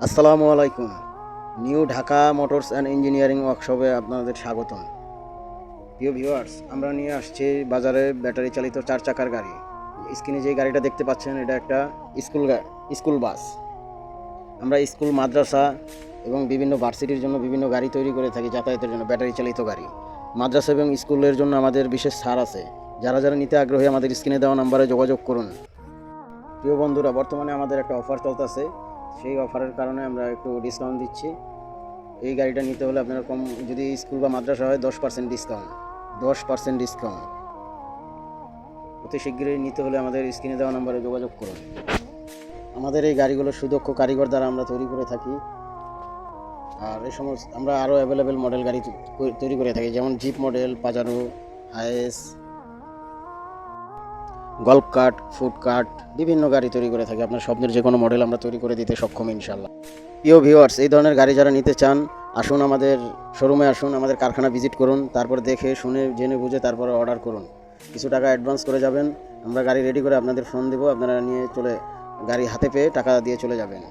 আসসালামু আলাইকুম। New Dhaka motors and engineering ওয়ার্কশপে আপনাদের স্বাগতম। প্রিয় ভিউয়ার্স, আমরা নিয়ে আসছি বাজারে ব্যাটারি চালিত 4 চাকার গাড়ি। স্ক্রিনে যে গাড়িটা দেখতে পাচ্ছেন এটা একটা স্কুল বাস। আমরা স্কুল, মাদ্রাসা এবং বিভিন্ন ভার্সিটির জন্য বিভিন্ন গাড়ি তৈরি করে থাকি যাতায়াতের জন্য, ব্যাটারি চালিত গাড়ি। মাদ্রাসা এবং স্কুলের জন্য আমাদের বিশেষ ছাড় আছে। যারা যারা নিতে আগ্রহী আমাদের স্ক্রিনে দেওয়া নাম্বারে যোগাযোগ করুন। প্রিয় বন্ধুরা, বর্তমানে আমাদের একটা অফার চলতেছে। সেই অফারের কারণে আমরা একটু ডিসকাউন্ট দিচ্ছি। এই গাড়িটা নিতে হলে আপনারা কম, যদি স্কুল বা মাদ্রাসা হয় 10% ডিসকাউন্ট। 10% ডিসকাউন্ট। অতি শীঘ্রই নিতে হলে আমাদের স্ক্রিনে দেওয়া নাম্বারে যোগাযোগ করুন। আমাদের এই গাড়িগুলো সুদক্ষ কারিগর দ্বারা আমরা তৈরি করে থাকি। আর এই সমস্ত আমরা আরও অ্যাভেলেবেল মডেল গাড়ি তৈরি করে থাকি, যেমন jeep model, Pajero, Hiace, golf cart, food cart, বিভিন্ন গাড়ি তৈরি করে থাকি। আপনার স্বপ্নের যে কোনো মডেল আমরা তৈরি করে দিতে সক্ষম ইনশাল্লাহ। প্রিয় ভিউয়ার্স, এই ধরনের গাড়ি যারা নিতে চান আসুন আমাদের শোরুমে, আসুন আমাদের কারখানা ভিজিট করুন, তারপর দেখে শুনে জেনে বুঝে তারপরে অর্ডার করুন। কিছু টাকা অ্যাডভান্স করে যাবেন, আমরা গাড়ি রেডি করে আপনাদের ফোন দেবো, আপনারা নিয়ে গাড়ি হাতে পেয়ে টাকা দিয়ে চলে যাবেন।